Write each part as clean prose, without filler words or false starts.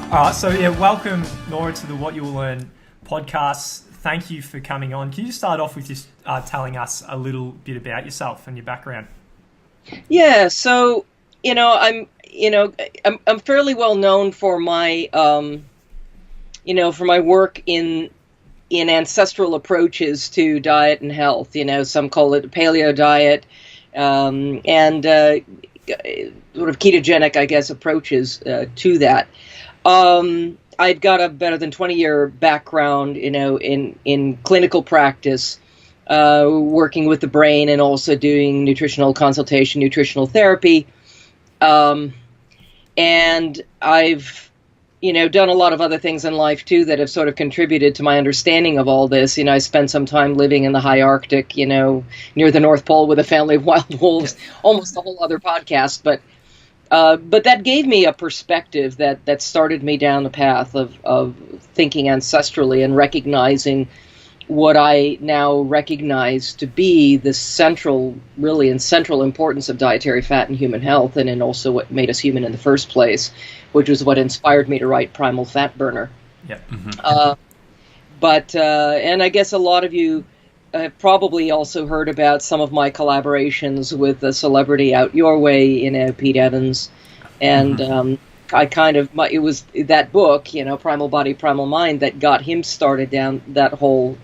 All right, so welcome Nora to the What You'll Learn podcast. Thank you for coming on. Can you start off with just telling us a little bit about yourself and your background? Yeah, so I'm fairly well known for my for my work in ancestral approaches to diet and health. Some call it a paleo diet, and sort of ketogenic, I guess, approaches to that. I've got a better than 20-year background, in clinical practice, working with the brain and also doing nutritional consultation, nutritional therapy. And I've, done a lot of other things in life too that have sort of contributed to my understanding of all this. I spent some time living in the high Arctic, near the North Pole with a family of wild wolves, almost a whole other podcast, but that gave me a perspective that started me down the path of thinking ancestrally and recognizing what I now recognize to be the central importance of dietary fat in human health, and also what made us human in the first place, which was what inspired me to write Primal Fat Burner. Yeah. And I guess a lot of you have probably also heard about some of my collaborations with a celebrity out your way, Pete Evans, and it was that book, Primal Body, Primal Mind, that got him started down that whole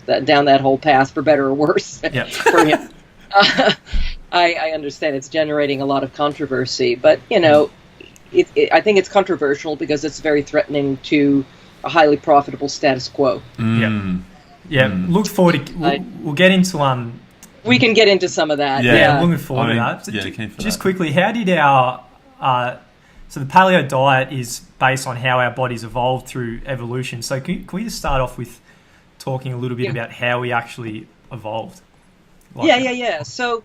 path, for better or worse. Yeah. For him. I understand it's generating a lot of controversy, but I think it's controversial because it's very threatening to a highly profitable status quo. Look forward to we'll get into we can get into some of that. Looking forward to that. Just quickly, how did so the paleo diet is based on how our bodies evolved through evolution. So can we just start off with talking a little bit about how we actually evolved? So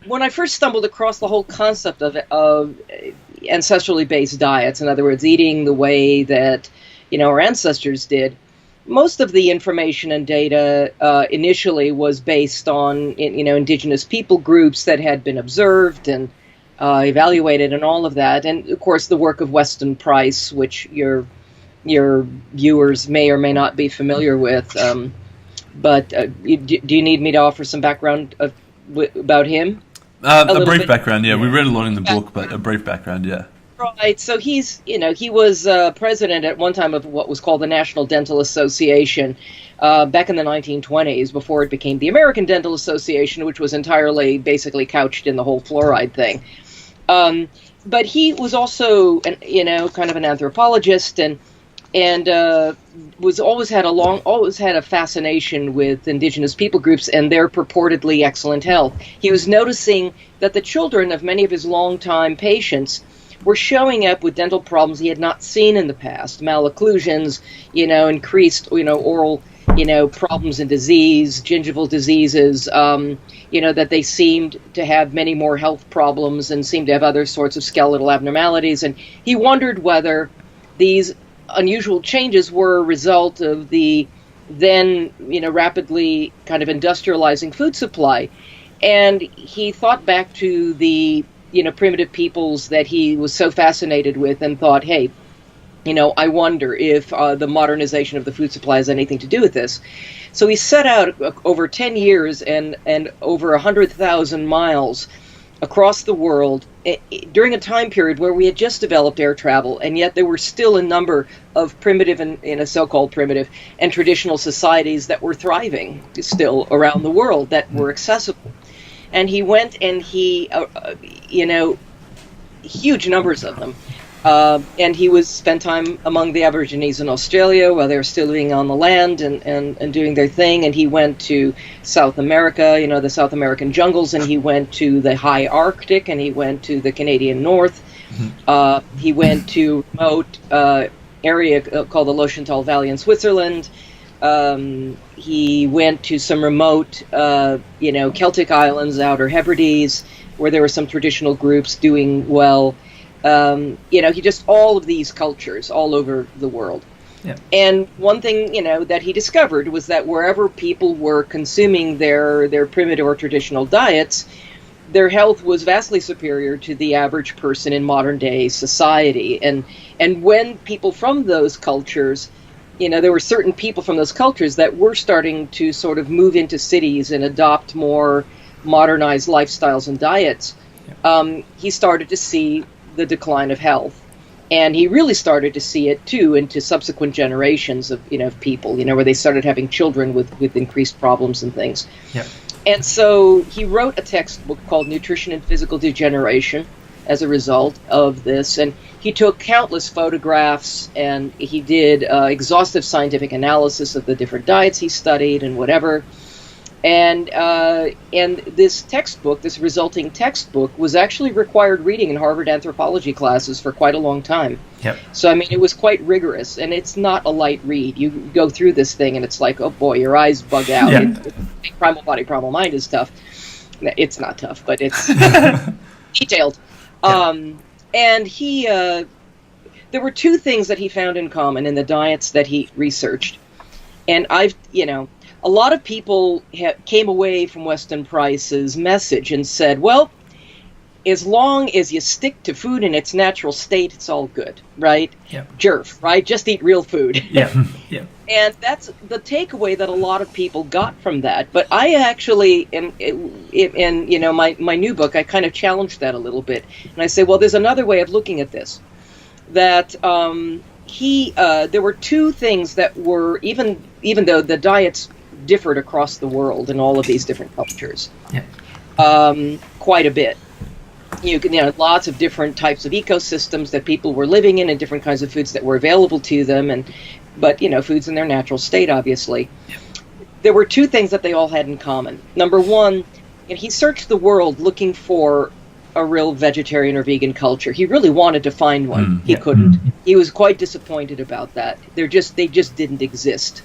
when I first stumbled across the whole concept of ancestrally based diets, in other words, eating the way that our ancestors did, most of the information and data initially was based on indigenous people groups that had been observed and evaluated and all of that, and of course the work of Weston Price, which your viewers may or may not be familiar with. But do you need me to offer some background about him? A brief background, yeah. We read a lot in the book, but a brief background, yeah. Right. So he was president at one time of what was called the National Dental Association back in the 1920s, before it became the American Dental Association, which was entirely basically couched in the whole fluoride thing. But he was also, kind of an anthropologist and always had a fascination with indigenous people groups and their purportedly excellent health. He was noticing that the children of many of his longtime patients were showing up with dental problems he had not seen in the past, malocclusions, increased, oral, problems and disease, gingival diseases, that they seemed to have many more health problems and seemed to have other sorts of skeletal abnormalities. And he wondered whether these unusual changes were a result of the then, rapidly kind of industrializing food supply. And he thought back to the primitive peoples that he was so fascinated with and thought, hey, I wonder if the modernization of the food supply has anything to do with this. So he set out over 10 years and over 100,000 miles across the world during a time period where we had just developed air travel, and yet there were still a number of primitive and so-called primitive and traditional societies that were thriving still around the world, that were accessible. And he went and he, huge numbers of them. And he spent time among the Aborigines in Australia while they were still living on the land and doing their thing. And he went to South America, the South American jungles, and he went to the high Arctic, and he went to the Canadian North. He went to a remote area called the Lochental Valley in Switzerland. He went to some remote, Celtic islands, Outer Hebrides, where there were some traditional groups doing well. He just all of these cultures all over the world. Yeah. And one thing, that he discovered was that wherever people were consuming their primitive or traditional diets, their health was vastly superior to the average person in modern day society. And when people from those cultures, there were certain people from those cultures that were starting to sort of move into cities and adopt more modernized lifestyles and diets, he started to see the decline of health. And he really started to see it, too, into subsequent generations of people, where they started having children with increased problems and things. Yeah. And so he wrote a textbook called Nutrition and Physical Degeneration as a result of this. And he took countless photographs, and he did exhaustive scientific analysis of the different diets he studied and whatever. And this textbook, this resulting textbook, was actually required reading in Harvard anthropology classes for quite a long time. Yep. So, I mean, it was quite rigorous, and it's not a light read. You go through this thing, and it's like, oh boy, your eyes bug out. Yeah. Primal Body, Primal Mind is tough. It's not tough, but it's detailed. Yeah. And he, there were two things that he found in common in the diets that he researched. And a lot of people came away from Weston Price's message and said, well, as long as you stick to food in its natural state, it's all good, right? Yeah. Jerf, right? Just eat real food. Yeah. Yeah. And that's the takeaway that a lot of people got from that. But I actually, in my new book, I kind of challenged that a little bit. And I say, well, there's another way of looking at this. That there were two things that were, even though the diets differed across the world in all of these different cultures, quite a bit. Lots of different types of ecosystems that people were living in and different kinds of foods that were available to them, but foods in their natural state, obviously. Yeah. There were two things that they all had in common. Number one, he searched the world looking for a real vegetarian or vegan culture. He really wanted to find one. He couldn't. He was quite disappointed about that. They just didn't exist.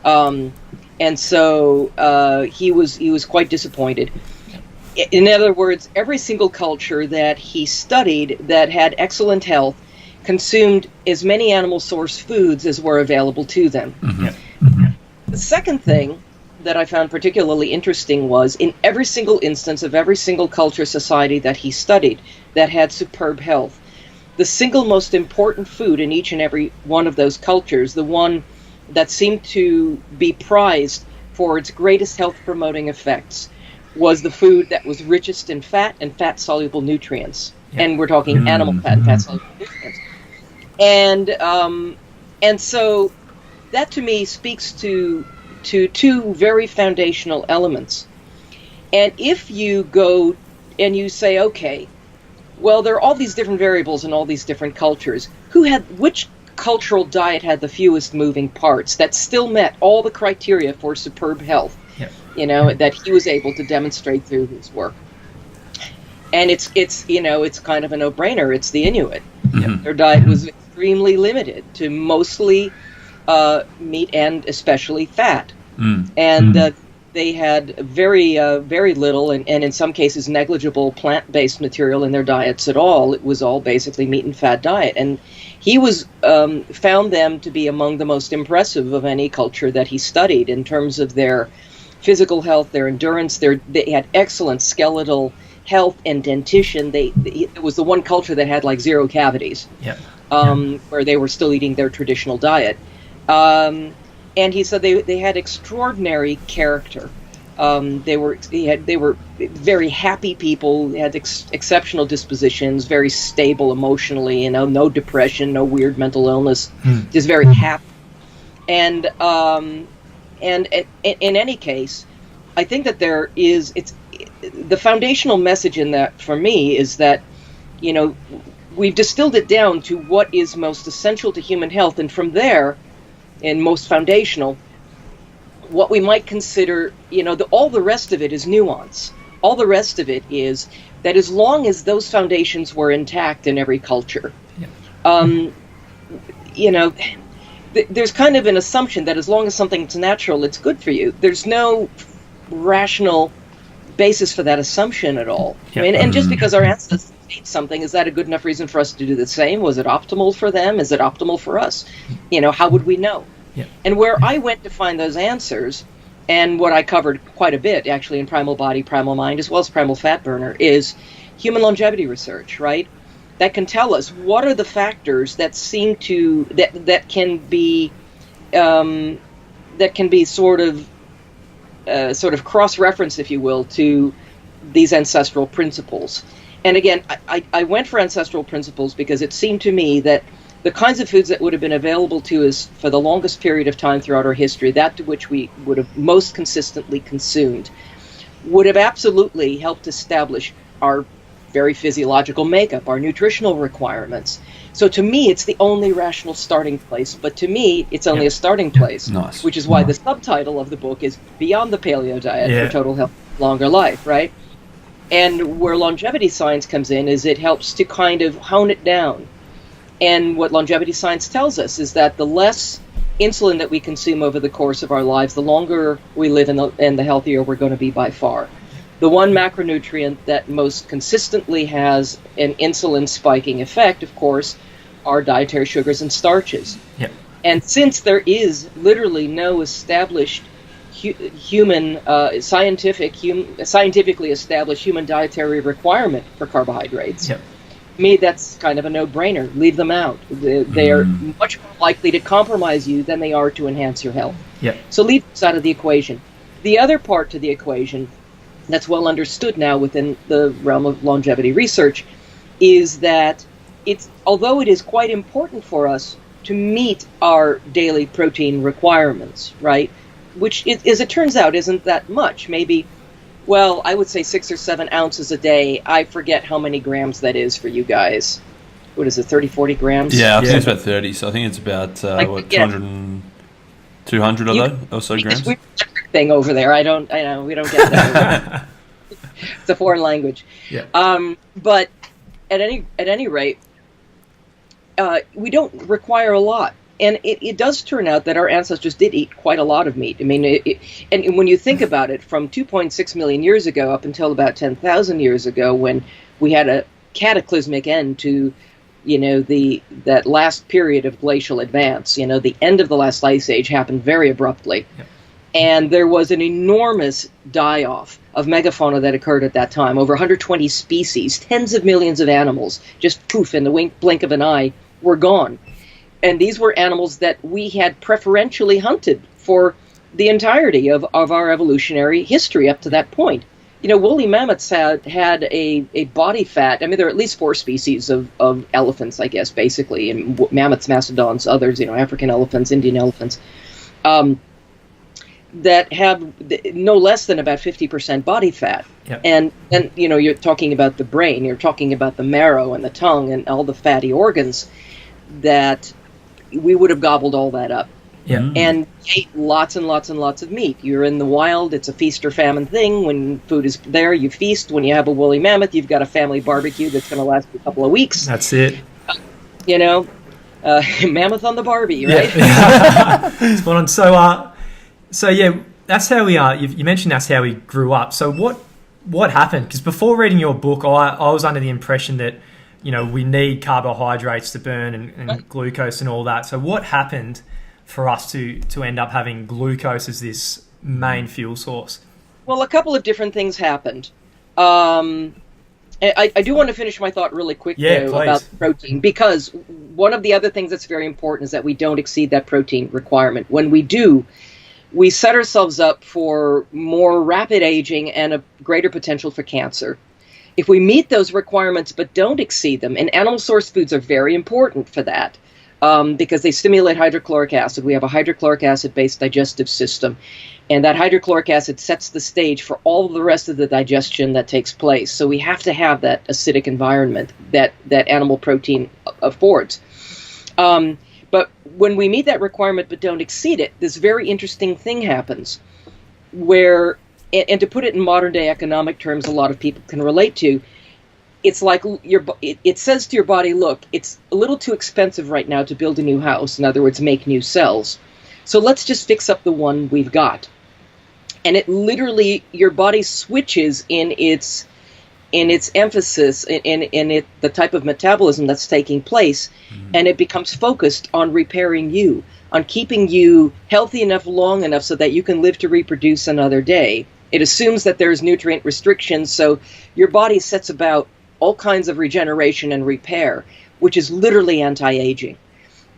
And so he was quite disappointed. In other words, every single culture that he studied that had excellent health consumed as many animal source foods as were available to them. Mm-hmm. The second thing that I found particularly interesting was in every single instance of every single culture society that he studied that had superb health, the single most important food in each and every one of those cultures, the one that seemed to be prized for its greatest health-promoting effects, was the food that was richest in fat and fat-soluble nutrients. Yeah. And we're talking animal fat and fat-soluble nutrients. And so that to me speaks to two very foundational elements. And if you go and you say, okay, well, there are all these different variables in all these different cultures, which cultural diet had the fewest moving parts that still met all the criteria for superb health, that he was able to demonstrate through his work. And it's kind of a no-brainer. It's the Inuit. Mm-hmm. Their diet was extremely limited to mostly meat and especially fat. And they had very little and in some cases negligible plant-based material in their diets at all. It was all basically meat and fat diet. And he found them to be among the most impressive of any culture that he studied in terms of their physical health, their endurance. They had excellent skeletal health and dentition. It was the one culture that had like zero cavities, where they were still eating their traditional diet. And he said they had extraordinary character. They were very happy people. They had exceptional dispositions, very stable emotionally. No depression, no weird mental illness. Just very happy. And in any case, I think that the foundational message in that for me is that we've distilled it down to what is most essential to human health, and from there, and most foundational, what we might consider, all the rest of it is nuance. All the rest of it is that as long as those foundations were intact in every culture, there's kind of an assumption that as long as something's natural, it's good for you. There's no rational basis for that assumption at all. And just because our ancestors ate something, is that a good enough reason for us to do the same? Was it optimal for them? Is it optimal for us? How would we know? And where I went to find those answers and what I covered quite a bit actually in Primal Body, Primal Mind, as well as Primal Fat Burner, is human longevity research, right? That can tell us what are the factors that seem to that can be sort of cross-referenced, if you will, to these ancestral principles. And again, I went for ancestral principles because it seemed to me that the kinds of foods that would have been available to us for the longest period of time throughout our history, that to which we would have most consistently consumed, would have absolutely helped establish our very physiological makeup, our nutritional requirements. So to me, it's the only rational starting place. But to me, it's only a starting place, which is why the subtitle of the book is Beyond the Paleo Diet for Total Health, Longer Life, right? And where longevity science comes in is it helps to kind of hone it down. And what longevity science tells us is that the less insulin that we consume over the course of our lives, the longer we live and the healthier we're going to be by far. The one macronutrient that most consistently has an insulin spiking effect, of course, are dietary sugars and starches. Yep. And since there is literally no established scientifically established human dietary requirement for carbohydrates, yep, to me that's kind of a no-brainer. Leave them out. They are much more likely to compromise you than they are to enhance your health. Yep. So leave this out of the equation. The other part to the equation that's well understood now within the realm of longevity research is that although it is quite important for us to meet our daily protein requirements, right, which, as it turns out, isn't that much. Maybe, well, I would say 6 or 7 ounces a day. I forget how many grams that is for you guys. What is it, 30, 40 grams? Yeah, I think it's about 30. So I think it's about, 200 or so grams? Weird thing over there. I know, we don't get that. It's a foreign language. Yeah. But at any rate, we don't require a lot. And it does turn out that our ancestors did eat quite a lot of meat. I mean, and when you think about it, from 2.6 million years ago up until about 10,000 years ago, when we had a cataclysmic end to, that last period of glacial advance, the end of the last ice age happened very abruptly. Yep. And there was an enormous die-off of megafauna that occurred at that time. Over 120 species, tens of millions of animals, just poof, in the blink of an eye, were gone. And these were animals that we had preferentially hunted for the entirety of our evolutionary history up to that point. Woolly mammoths had a body fat. I mean, there are at least 4 species of elephants, I guess, basically, and mammoths, mastodons, others, African elephants, Indian elephants, that have no less than about 50% body fat. Yep. And you're talking about the brain, you're talking about the marrow and the tongue and all the fatty organs that we would have gobbled all that up. Yeah. And ate lots and lots and lots of meat. You're in the wild, it's a feast or famine thing. When food is there, you feast. When you have a woolly mammoth, you've got a family barbecue that's going to last a couple of weeks. That's it. Mammoth on the Barbie, right? Yeah. Spot on. So yeah, that's how we are. You mentioned that's how we grew up. So what happened? Because before reading your book, I was under the impression that we need carbohydrates to burn and glucose and all that. So what happened for us to end up having glucose as this main fuel source? Well, a couple of different things happened. I do want to finish my thought really quick, though, about protein, because one of the other things that's very important is that we don't exceed that protein requirement. When we do, we set ourselves up for more rapid aging and a greater potential for cancer. If we meet those requirements but don't exceed them, and animal source foods are very important for that, because they stimulate hydrochloric acid. We have a hydrochloric acid-based digestive system, and that hydrochloric acid sets the stage for all the rest of the digestion that takes place. So we have to have that acidic environment that animal protein affords. But when we meet that requirement but don't exceed it, this very interesting thing happens where, and to put it in modern day economic terms, a lot of people can relate to, it's like it says to your body, look, it's a little too expensive right now to build a new house. In other words, make new cells. So let's just fix up the one we've got. And it literally, your body switches in its in its emphasis in the type of metabolism that's taking place, and it becomes focused on repairing you, on keeping you healthy enough long enough so that you can live to reproduce another day. It assumes that there's nutrient restrictions, so your body sets about all kinds of regeneration and repair, which is literally anti-aging.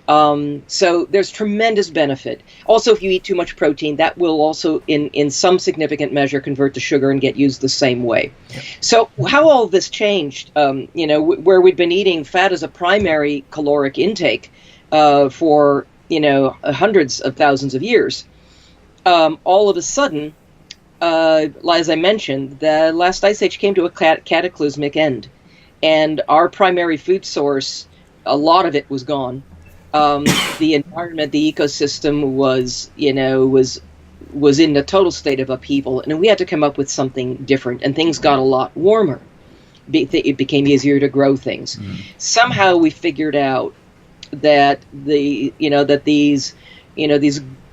So there's tremendous benefit. Also, if you eat too much protein, that will also, in some significant measure, convert to sugar and get used the same way. Yep. So how all this changed, where we'd been eating fat as a primary caloric intake for, hundreds of thousands of years, all of a sudden, as I mentioned, the last ice age came to a cataclysmic end. And our primary food source, a lot of it was gone. The environment, the ecosystem was in a total state of upheaval, and we had to come up with something different. And things got a lot warmer. It became easier to grow things. Somehow we figured out that these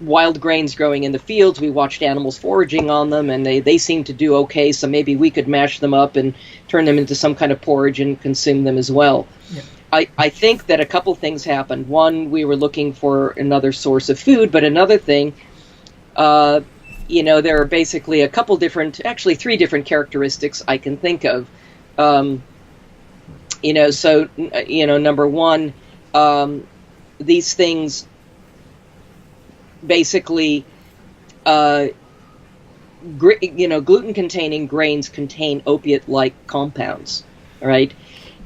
wild grains growing in the fields, we watched animals foraging on them, and they seemed to do okay. So maybe we could mash them up and turn them into some kind of porridge and consume them as well. Yeah. I think that a couple things happened. One, we were looking for another source of food, but another thing, there are basically three different characteristics I can think of. Number one, these things basically, gluten-containing grains contain opiate-like compounds, right?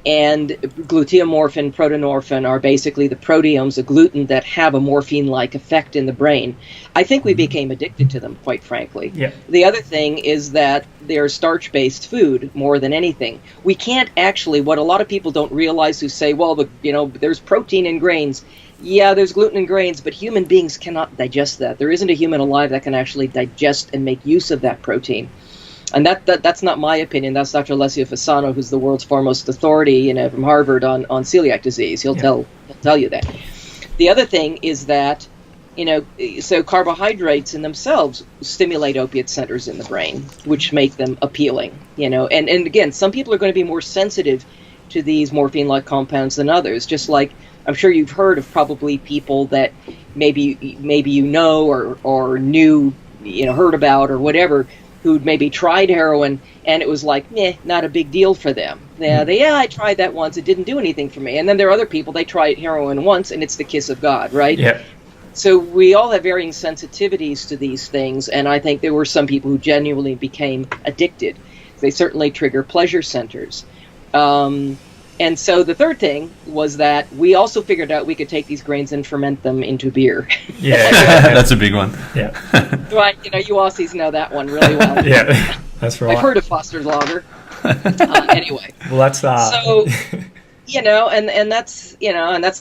And gluteomorphin, protonorphin are basically the proteomes of gluten that have a morphine-like effect in the brain. I think we became addicted to them, quite frankly. Yeah. The other thing is that they're starch-based food more than anything. We can't actually, what a lot of people don't realize who say, well, there's protein in grains. Yeah, there's gluten in grains, but human beings cannot digest that. There isn't a human alive that can actually digest and make use of that protein. And that's not my opinion. That's Dr. Alessio Fasano, who's the world's foremost authority, from Harvard on celiac disease. He'll tell you that. The other thing is that, so carbohydrates in themselves stimulate opiate centers in the brain, which make them appealing. And again, some people are going to be more sensitive to these morphine-like compounds than others. Just like I'm sure you've heard of probably people that maybe or knew, heard about or whatever, who'd maybe tried heroin, and it was like, not a big deal for them. I tried that once, it didn't do anything for me. And then there are other people, they tried heroin once, and it's the kiss of God, right? Yeah. So we all have varying sensitivities to these things, and I think there were some people who genuinely became addicted. They certainly trigger pleasure centers. And so the third thing was that we also figured out we could take these grains and ferment them into beer. Yeah, that's a big one. Yeah. Right, you Aussies know that one really well. Yeah, that's right. I've heard of Foster's Lager. Anyway. Well, that's so, and that's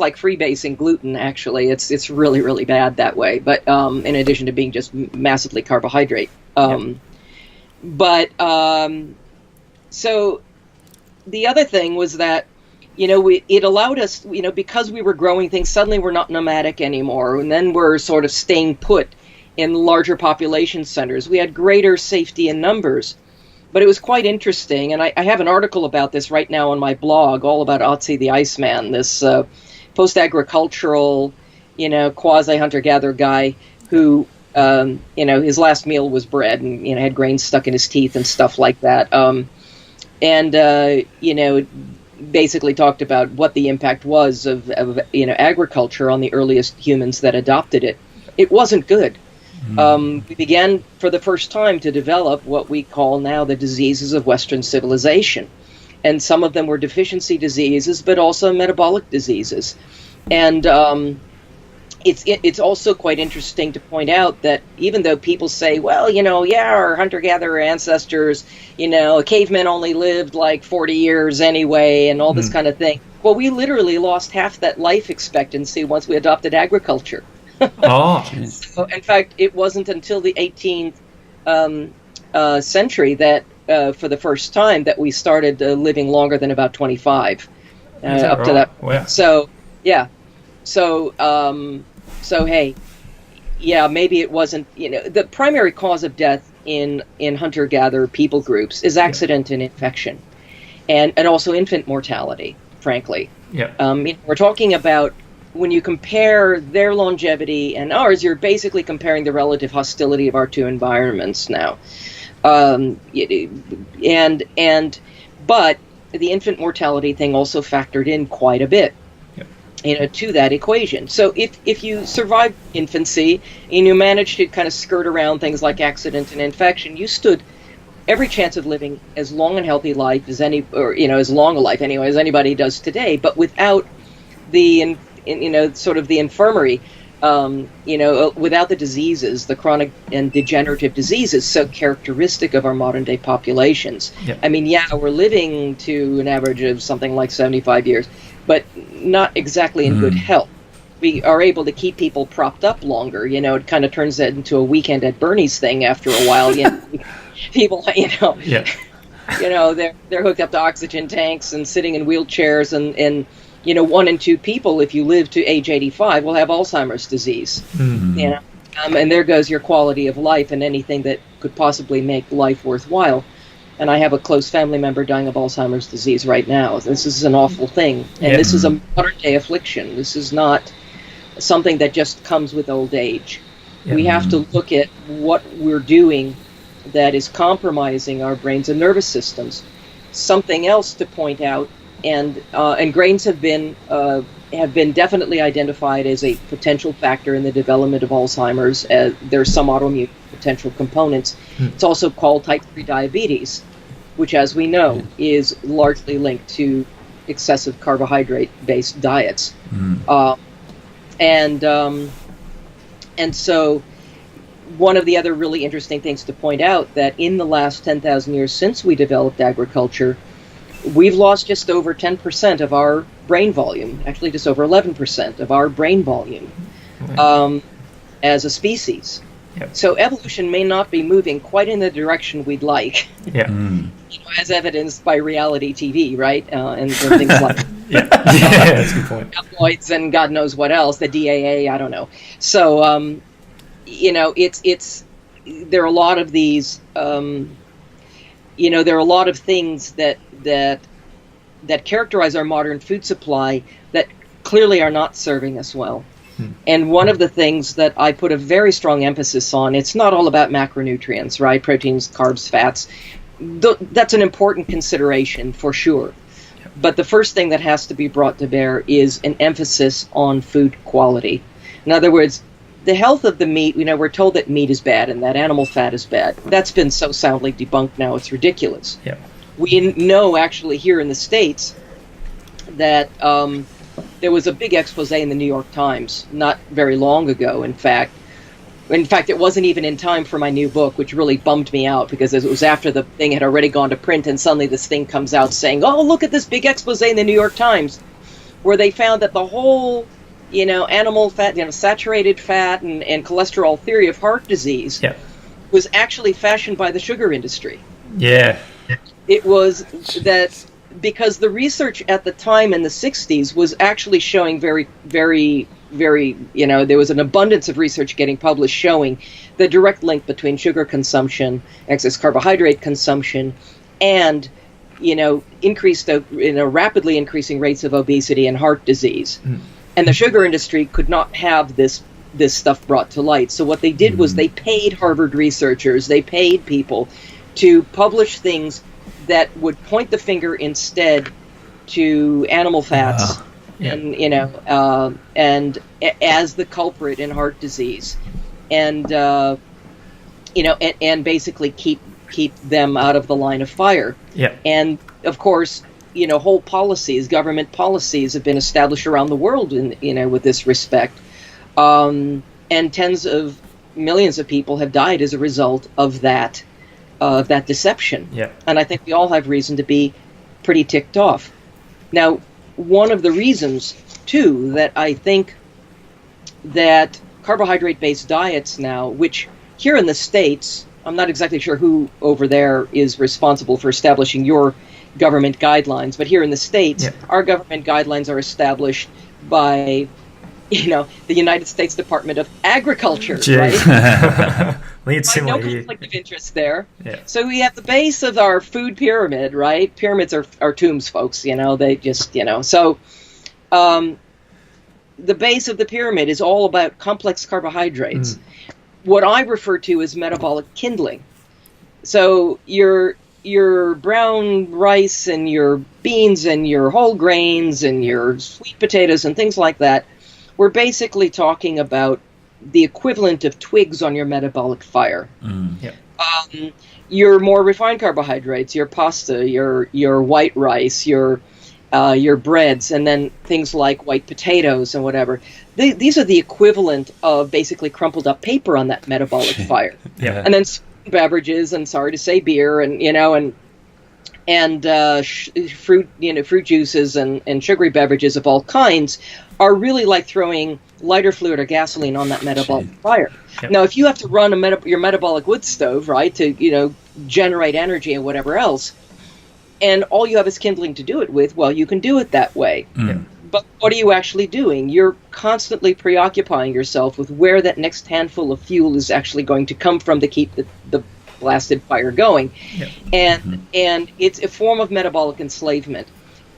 like freebasing gluten. Actually, it's really really bad that way. But in addition to being just massively carbohydrate, so. The other thing was that, it allowed us, because we were growing things, suddenly we're not nomadic anymore, and then we're sort of staying put in larger population centers. We had greater safety in numbers, but it was quite interesting, and I have an article about this right now on my blog, all about Otzi the Iceman, this post-agricultural, quasi-hunter-gatherer guy who, his last meal was bread and, had grains stuck in his teeth and stuff like that. Basically talked about what the impact was of agriculture on the earliest humans that adopted it. It wasn't good. We began for the first time to develop what we call now the diseases of Western civilization. And some of them were deficiency diseases, but also metabolic diseases. And it's also quite interesting to point out that even though people say, well, our hunter-gatherer ancestors, cavemen only lived like 40 years anyway, and all this kind of thing. Well, we literally lost half that life expectancy once we adopted agriculture. So, in fact, it wasn't until the 18th century that, for the first time, that we started living longer than about 25. Up to that. Wow. So, yeah. So, hey, maybe it wasn't, the primary cause of death in hunter-gatherer people groups is accident and infection. and also infant mortality, frankly. Yeah. We're talking about, when you compare their longevity and ours, you're basically comparing the relative hostility of our two environments now. But the infant mortality thing also factored in quite a bit, to that equation. So if you survived infancy and you managed to kind of skirt around things like accident and infection, you stood every chance of living as long and healthy life as as long a life anyway as anybody does today, but without the sort of the infirmary, without the diseases, the chronic and degenerative diseases so characteristic of our modern day populations. Yep. I mean, we're living to an average of something like 75 years, but not exactly in good health. We are able to keep people propped up longer. It kind of turns that into a weekend at Bernie's thing after a while. People, they're hooked up to oxygen tanks and sitting in wheelchairs, and 1 in 2 people, if you live to age 85, will have Alzheimer's disease. Mm-hmm. And there goes your quality of life and anything that could possibly make life worthwhile. And I have a close family member dying of Alzheimer's disease right now. This is an awful thing, and this is a modern day affliction. This is not something that just comes with old age. We have to look at what we're doing that is compromising our brains and nervous systems. Something else to point out, and grains have been definitely identified as a potential factor in the development of Alzheimer's. There's some autoimmune potential components. It's also called type 3 diabetes, which, as we know, is largely linked to excessive carbohydrate-based diets. And so one of the other really interesting things to point out, that in the last 10,000 years since we developed agriculture, we've lost just over 10% of our brain volume, actually just over 11% of our brain volume as a species. So evolution may not be moving quite in the direction we'd like, as evidenced by reality TV, right? And things like that's a good point. Tabloids and God knows what else, the DAA, I don't know. So, it's there are a lot of these, there are a lot of things that characterize our modern food supply that clearly are not serving us well. And one of the things that I put a very strong emphasis on, it's not all about macronutrients, right? Proteins, carbs, fats. That's an important consideration for sure. But the first thing that has to be brought to bear is an emphasis on food quality. In other words, the health of the meat, we're told that meat is bad and that animal fat is bad. That's been so soundly debunked now, it's ridiculous. We know actually here in the States that there was a big expose in the New York Times not very long ago, in fact. It wasn't even in time for my new book, which really bummed me out, because it was after the thing had already gone to print, and suddenly this thing comes out saying, oh, look at this big expose in the New York Times, where they found that the whole, animal fat, saturated fat and cholesterol theory of heart disease was actually fashioned by the sugar industry. It was that because the research at the time in the 60s was actually showing very, very, very, there was an abundance of research getting published showing the direct link between sugar consumption, excess carbohydrate consumption, and, rapidly increasing rates of obesity and heart disease. And the sugar industry could not have this stuff brought to light. So what they did was they paid Harvard researchers, they paid people to publish things that would point the finger instead to animal fats and as the culprit in heart disease, and and basically keep them out of the line of fire. And of course, whole policies, government policies, have been established around the world with this respect, and tens of millions of people have died as a result of that deception. And I think we all have reason to be pretty ticked off. Now, one of the reasons, too, that I think that carbohydrate-based diets now, which here in the States, I'm not exactly sure who over there is responsible for establishing your government guidelines, but here in the States, our government guidelines are established by the United States Department of Agriculture, Jeez. right? It's similar no here. conflict of interest there. Yeah. So we have the base of our food pyramid, right? Pyramids are tombs, folks. They just, so the base of the pyramid is all about complex carbohydrates, what I refer to as metabolic kindling. So your brown rice and your beans and your whole grains and your sweet potatoes and things like that, we're basically talking about the equivalent of twigs on your metabolic fire. Your more refined carbohydrates, your pasta, your white rice, your breads, and then things like white potatoes and whatever. These are the equivalent of basically crumpled up paper on that metabolic fire. Yeah. And then beverages, and sorry to say beer, and fruit juices and sugary beverages of all kinds are really like throwing lighter fluid or gasoline on that metabolic fire. Yep. Now, if you have to run your metabolic wood stove, right, to generate energy and whatever else, and all you have is kindling to do it with, well, you can do it that way. But what are you actually doing? You're constantly preoccupying yourself with where that next handful of fuel is actually going to come from to keep the blasted fire going. And it's a form of metabolic enslavement.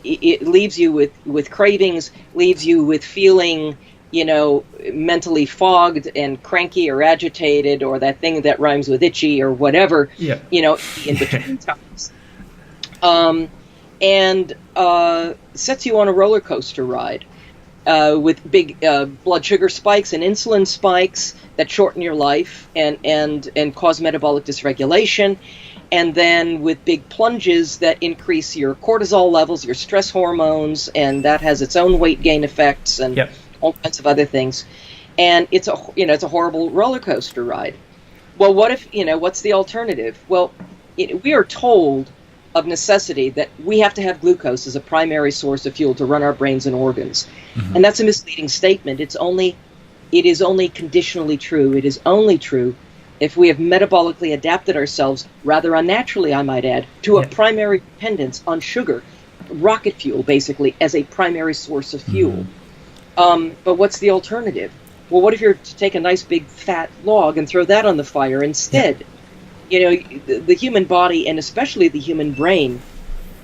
It leaves you with cravings, leaves you with feeling, mentally fogged and cranky or agitated, or that thing that rhymes with itchy or whatever, in between times. And sets you on a roller coaster ride with big blood sugar spikes and insulin spikes that shorten your life and cause metabolic dysregulation, and then with big plunges that increase your cortisol levels, your stress hormones, and that has its own weight gain effects and all kinds of other things. And it's a horrible roller coaster ride. Well, what if what's the alternative? Well, we are told of necessity that we have to have glucose as a primary source of fuel to run our brains and organs. And that's a misleading statement. It is only conditionally true. It is only true if we have metabolically adapted ourselves, rather unnaturally, I might add, to a primary dependence on sugar, rocket fuel, basically, as a primary source of fuel. But what's the alternative? Well, what if you're to take a nice big fat log and throw that on the fire instead? The human body, and especially the human brain,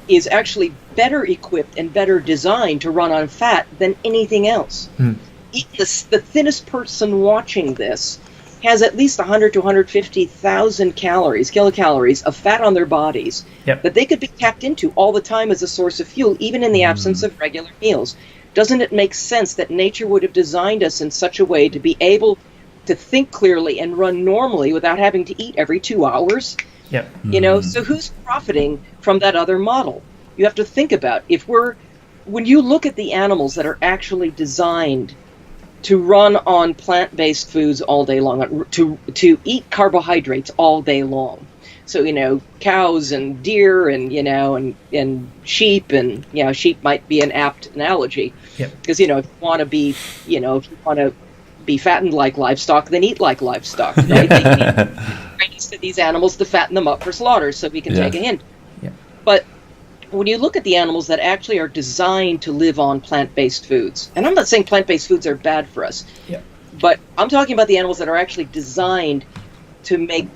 is actually better equipped and better designed to run on fat than anything else. Even the thinnest person watching this has at least 100 to 150,000 kilocalories of fat on their bodies that they could be tapped into all the time as a source of fuel, even in the absence of regular meals. Doesn't it make sense that nature would have designed us in such a way to be able to think clearly and run normally without having to eat every 2 hours? So who's profiting from that other model? You have to think about, when you look at the animals that are actually designed to run on plant-based foods all day long, to eat carbohydrates all day long. So, cows and deer and sheep, and, sheep might be an apt analogy. Because, if you want to be fattened like livestock, then eat like livestock. Right? They raise to these animals to fatten them up for slaughter, so we can take a hint. But when you look at the animals that actually are designed to live on plant-based foods, and I'm not saying plant-based foods are bad for us, but I'm talking about the animals that are actually designed to make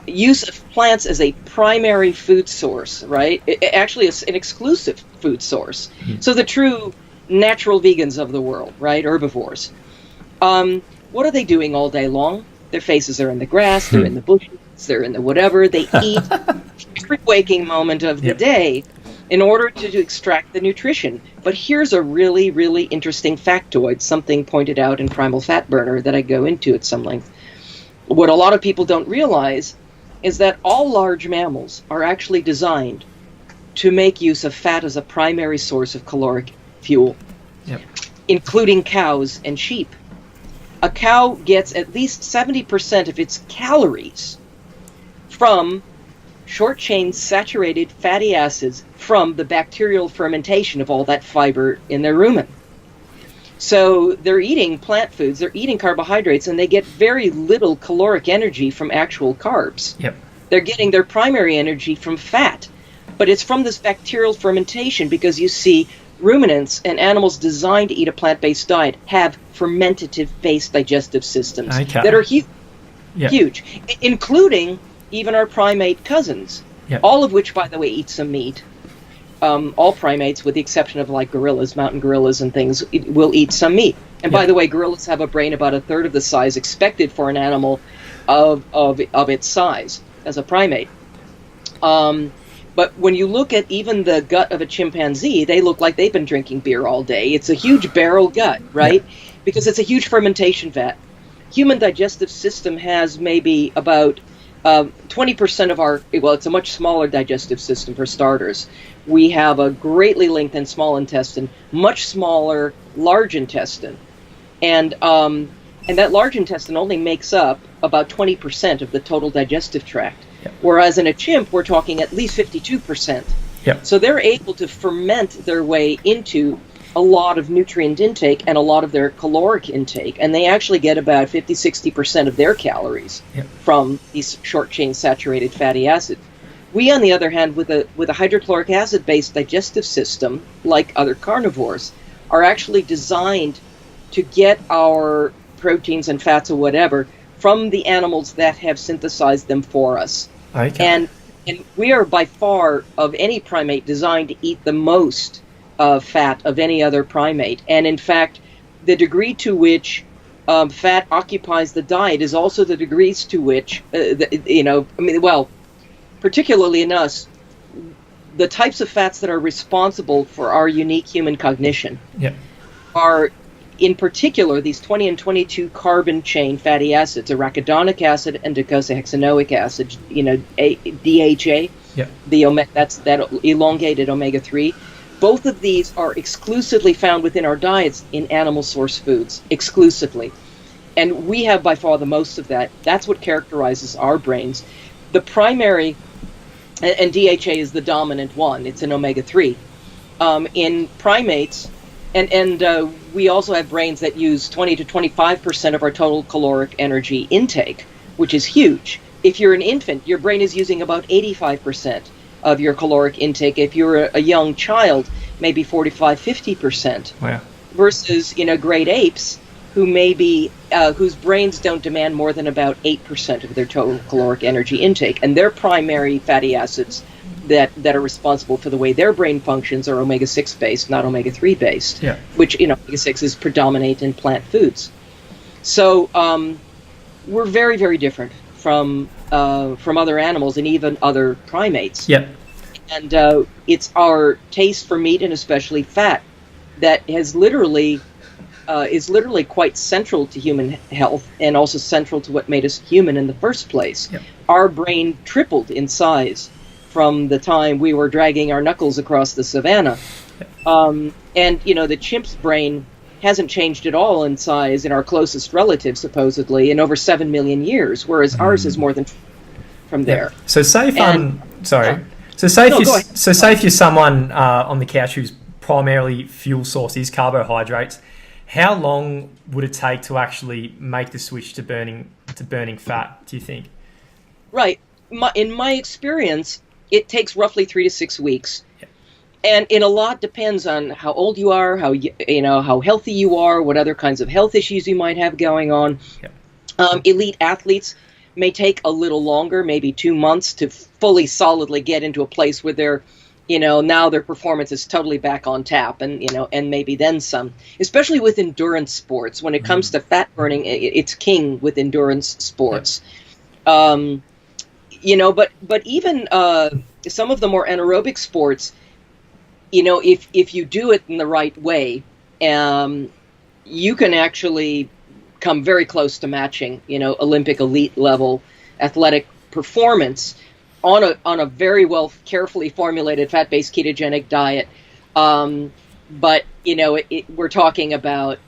use of plants as a primary food source, right? Actually, it's an exclusive food source. So the true natural vegans of the world, right? Herbivores. What are they doing all day long? Their faces are in the grass, they're in the bushes, they're in the whatever. They eat every waking moment of the day in order to extract the nutrition. But here's a really, really interesting factoid, something pointed out in Primal Fat Burner that I go into at some length. What a lot of people don't realize is that all large mammals are actually designed to make use of fat as a primary source of caloric fuel, including cows and sheep. A cow gets at least 70% of its calories from short-chain saturated fatty acids from the bacterial fermentation of all that fiber in their rumen. So they're eating plant foods, they're eating carbohydrates, and they get very little caloric energy from actual carbs. They're getting their primary energy from fat. But it's from this bacterial fermentation, because you see, ruminants and animals designed to eat a plant-based diet have fermentative-based digestive systems that are huge, including even our primate cousins, all of which, by the way, eat some meat. All primates, with the exception of like gorillas, mountain gorillas and things, will eat some meat. And by the way, gorillas have a brain about a third of the size expected for an animal of its size as a primate. But when you look at even the gut of a chimpanzee, they look like they've been drinking beer all day. It's a huge barrel gut, right? Because it's a huge fermentation vat. Human digestive system has maybe about 20% of our, well, it's a much smaller digestive system for starters. We have a greatly lengthened small intestine, much smaller large intestine. And that large intestine only makes up about 20% of the total digestive tract. Whereas in a chimp, we're talking at least 52%. So they're able to ferment their way into a lot of nutrient intake and a lot of their caloric intake. And they actually get about 50-60% of their calories from these short-chain saturated fatty acids. We, on the other hand, with a hydrochloric acid-based digestive system, like other carnivores, are actually designed to get our proteins and fats or whatever from the animals that have synthesized them for us. And we are by far, of any primate, designed to eat the most fat of any other primate. And in fact, the degree to which fat occupies the diet is also the degrees to which, particularly in us, the types of fats that are responsible for our unique human cognition are, in particular, these 20 and 22 carbon chain fatty acids, arachidonic acid and docosahexaenoic acid, DHA, that's that elongated omega-3. Both of these are exclusively found within our diets in animal source foods, exclusively. And we have by far the most of that. That's what characterizes our brains. The primary, and DHA is the dominant one, it's an omega-3. In primates, and we also have brains that use 20 to 25% of our total caloric energy intake, which is huge. If you're an infant, your brain is using about 85% of your caloric intake. If you're a young child, maybe 45-50%. Wow. Versus, great apes, who whose brains don't demand more than about 8% of their total caloric energy intake, and their primary fatty acids that are responsible for the way their brain functions are omega-6 based, not omega-3 based, which omega-6 is predominant in plant foods. So we're very, very different from other animals and even other primates. And it's our taste for meat and especially fat that has is literally quite central to human health and also central to what made us human in the first place. Our brain tripled in size from the time we were dragging our knuckles across the savannah. And, the chimp's brain hasn't changed at all in size in our closest relative, supposedly, in over 7 million years, whereas ours is more than from there. So say if you're someone on the couch whose primarily fuel source is carbohydrates, how long would it take to actually make the switch to burning fat, do you think? Right. In my experience, it takes roughly 3 to 6 weeks. And it a lot depends on how old you are, how healthy you are, what other kinds of health issues you might have going on. Elite athletes may take a little longer, maybe 2 months, to fully solidly get into a place where they're, now their performance is totally back on tap, and and maybe then some. Especially with endurance sports, when it comes to fat burning, it's king with endurance sports. But even some of the more anaerobic sports, if you do it in the right way, you can actually come very close to matching, Olympic elite level athletic performance on a very well carefully formulated fat-based ketogenic diet. But we're talking about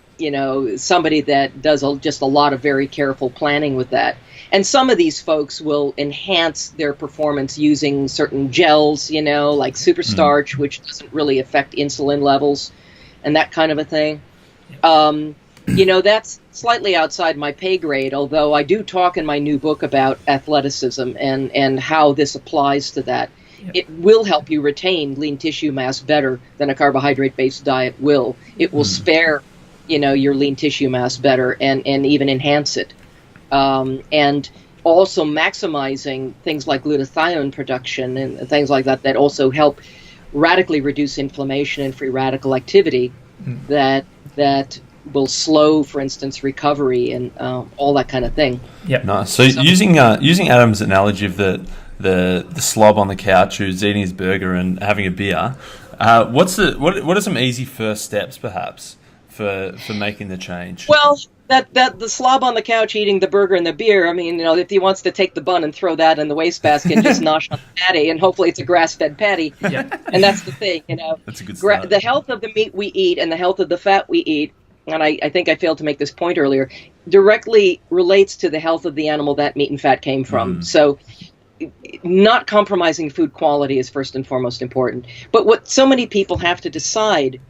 somebody that does just a lot of very careful planning with that. And some of these folks will enhance their performance using certain gels, like superstarch, which doesn't really affect insulin levels and that kind of a thing. That's slightly outside my pay grade, although I do talk in my new book about athleticism and how this applies to that. it will help you retain lean tissue mass better than a carbohydrate-based diet will. It will spare, your lean tissue mass better and even enhance it. And also maximizing things like glutathione production and things like that also help radically reduce inflammation and free radical activity that will slow, for instance, recovery and all that kind of thing. Yeah, nice. So using Adam's analogy of the slob on the couch who's eating his burger and having a beer, what are some easy first steps perhaps for making the change? Well, that the slob on the couch eating the burger and the beer, I mean, if he wants to take the bun and throw that in the wastebasket and just nosh on the patty, and hopefully it's a grass-fed patty. Yeah. And that's the thing, That's a good start. The health of the meat we eat and the health of the fat we eat, and I think I failed to make this point earlier, directly relates to the health of the animal that meat and fat came from. So not compromising food quality is first and foremost important. But what so many people have to decide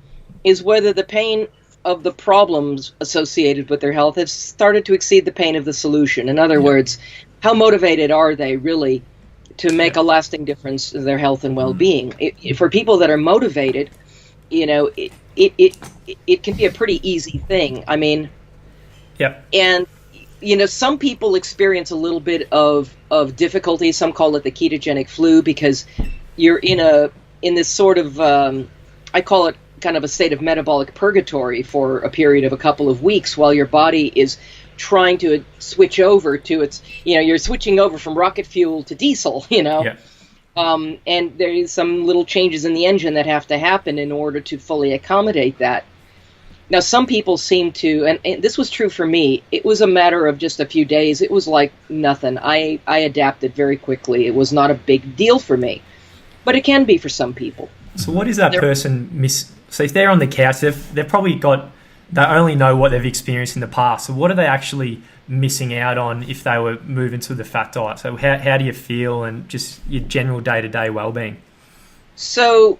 is whether the pain of the problems associated with their health has started to exceed the pain of the solution. In other words, how motivated are they really to make a lasting difference in their health and well-being? For people that are motivated, it can be a pretty easy thing. I mean, and some people experience a little bit of difficulty. Some call it the ketogenic flu because you're in this sort of I call it kind of a state of metabolic purgatory for a period of a couple of weeks while your body is trying to switch over to its, you're switching over from rocket fuel to diesel, and there is some little changes in the engine that have to happen in order to fully accommodate that. Now, some people seem to, and this was true for me, it was a matter of just a few days. It was like nothing. I adapted very quickly. It was not a big deal for me, but it can be for some people. So what is that person miss? So if they're on the couch, they've probably they only know what they've experienced in the past. So what are they actually missing out on if they were moving to the fat diet? So how do you feel and just your general day-to-day well-being? So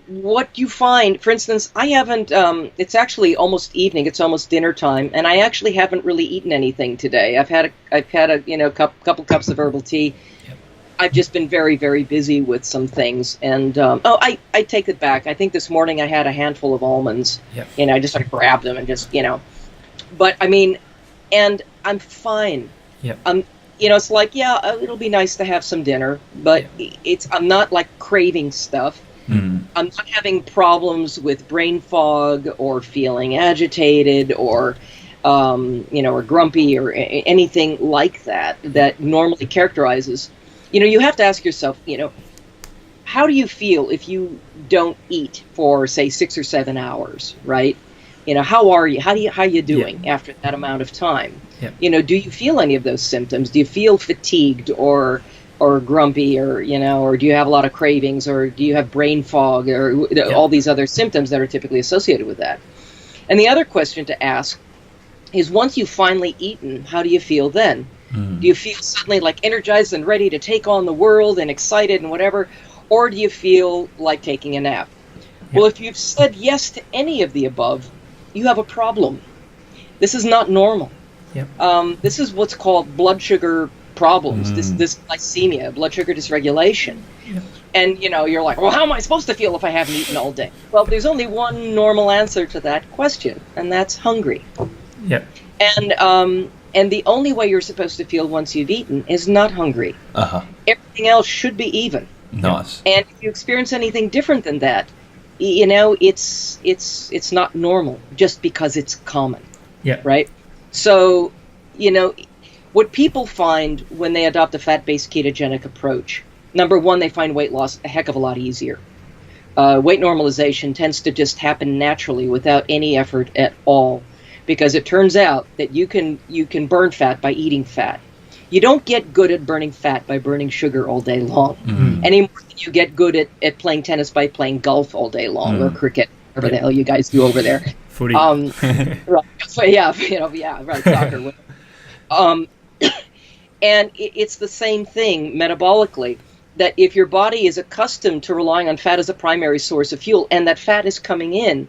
what you find, for instance, I haven't, it's actually almost evening, it's almost dinner time, and I actually haven't really eaten anything today. I've had a couple cups of herbal tea. I've just been very, very busy with some things. And, I take it back. I think this morning I had a handful of almonds. Yep. I just sort of grabbed them and just, But, I mean, and I'm fine. Yep. It's like, it'll be nice to have some dinner. But I'm not, like, craving stuff. Mm. I'm not having problems with brain fog or feeling agitated or grumpy or anything like that normally characterizes. You have to ask yourself, how do you feel if you don't eat for, say, 6 or 7 hours, right? How are you? How are you doing after that amount of time? Yeah. Do you feel any of those symptoms? Do you feel fatigued or grumpy or do you have a lot of cravings or do you have brain fog or all these other symptoms that are typically associated with that? And the other question to ask is once you've finally eaten, how do you feel then? Do you feel suddenly like energized and ready to take on the world and excited and whatever? Or do you feel like taking a nap? Yep. Well, if you've said yes to any of the above, you have a problem. This is not normal. Yep. This is what's called blood sugar problems, this glycemia, blood sugar dysregulation. Yep. And, you're like, well, how am I supposed to feel if I haven't eaten all day? Well, there's only one normal answer to that question, and that's hungry. Yep. And the only way you're supposed to feel once you've eaten is not hungry. Uh-huh. Everything else should be even. Nice. And if you experience anything different than that, it's not normal just because it's common. Yeah. Right? So, what people find when they adopt a fat-based ketogenic approach, number one, they find weight loss a heck of a lot easier. Weight normalization tends to just happen naturally without any effort at all. Because it turns out that you can burn fat by eating fat. You don't get good at burning fat by burning sugar all day long, any more than you get good at playing tennis by playing golf all day long or cricket, whatever the hell you guys do over there. Footy. Right. So right, soccer. And it's the same thing metabolically. That if your body is accustomed to relying on fat as a primary source of fuel, and that fat is coming in.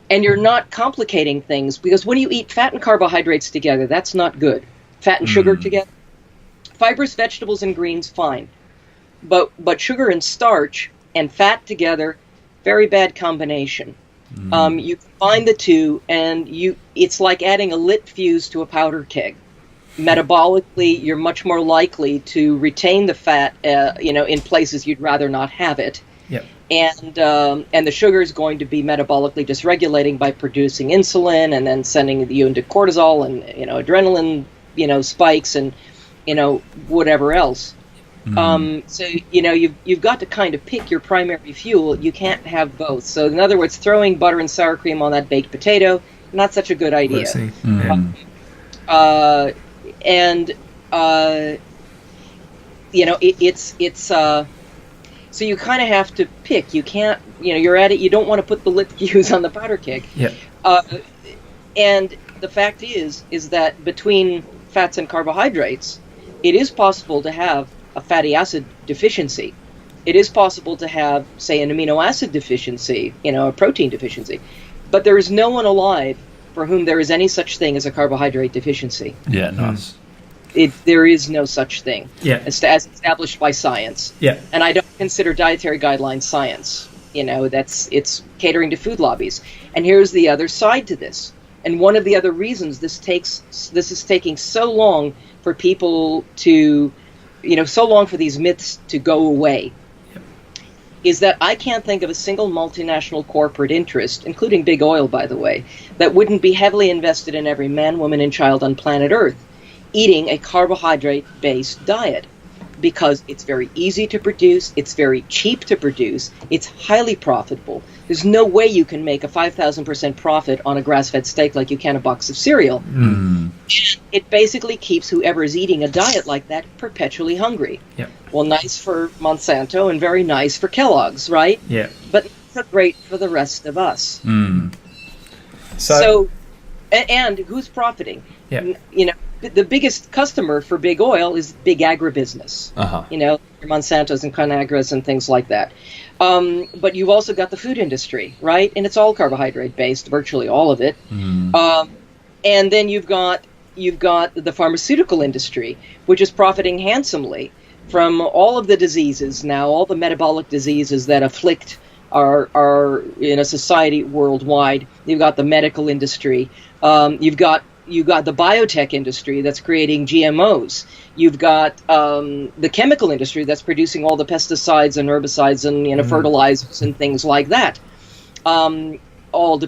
And you're not complicating things, because when you eat fat and carbohydrates together, that's not good. Fat and sugar together. Fibrous vegetables and greens, fine. but sugar and starch and fat together, very bad combination. You combine the two, and it's like adding a lit fuse to a powder keg. Metabolically, you're much more likely to retain the fat, in places you'd rather not have it. Yep. And the sugar is going to be metabolically dysregulating by producing insulin and then sending you into cortisol and adrenaline spikes and whatever else. So you've got to kind of pick your primary fuel. You can't have both. So in other words, throwing butter and sour cream on that baked potato, not such a good idea. So you kind of have to pick. You can't, you're at it. You don't want to put the lit fuse on the powder keg. Yeah. And the fact is that between fats and carbohydrates, it is possible to have a fatty acid deficiency. It is possible to have, say, an amino acid deficiency, a protein deficiency. But there is no one alive for whom there is any such thing as a carbohydrate deficiency. Yeah, nice. There is no such thing, as established by science. Yeah. And I don't consider dietary guidelines science. It's catering to food lobbies. And here's the other side to this. And one of the other reasons this is taking so long for people to, so long for these myths to go away, is that I can't think of a single multinational corporate interest, including big oil, by the way, that wouldn't be heavily invested in every man, woman, and child on planet Earth eating a carbohydrate-based diet, because it's very easy to produce, it's very cheap to produce, it's highly profitable. There's no way you can make a 5,000% profit on a grass-fed steak like you can a box of cereal. It basically keeps whoever is eating a diet like that perpetually hungry. Yep. Well, nice for Monsanto and very nice for Kellogg's, right? Yeah. But not so great for the rest of us. So and who's profiting? Yeah. The biggest customer for big oil is big agribusiness. Your Monsantos and Conagras and things like that. But you've also got the food industry, right? And it's all carbohydrate based, virtually all of it. And then you've got the pharmaceutical industry, which is profiting handsomely from all of the diseases now, all the metabolic diseases that afflict our society worldwide. You've got the medical industry. You've got the biotech industry that's creating GMOs. You've got the chemical industry that's producing all the pesticides and herbicides and fertilizers and things like that. All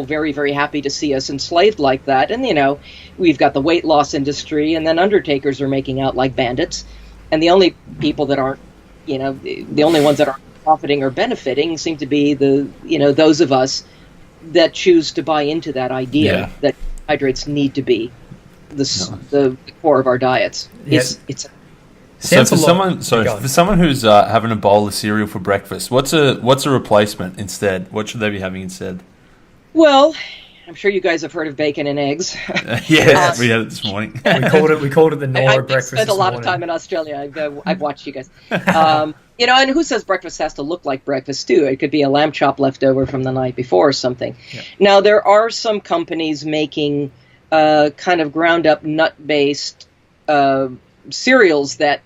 very, very happy to see us enslaved like that. And, we've got the weight loss industry, and then undertakers are making out like bandits. And the only people that aren't, the only ones that aren't profiting or benefiting seem to be those of us that choose to buy into that idea that carbohydrates need to be the core of our diets. Yes. So for someone who's having a bowl of cereal for breakfast, what's a replacement instead? What should they be having instead? Well, I'm sure you guys have heard of bacon and eggs. We had it this morning. we called it the Nora breakfast. I spent a lot of time in Australia. I've watched you guys. And who says breakfast has to look like breakfast too? It could be a lamb chop left over from the night before or something. Yeah. Now, there are some companies making kind of ground up nut-based cereals that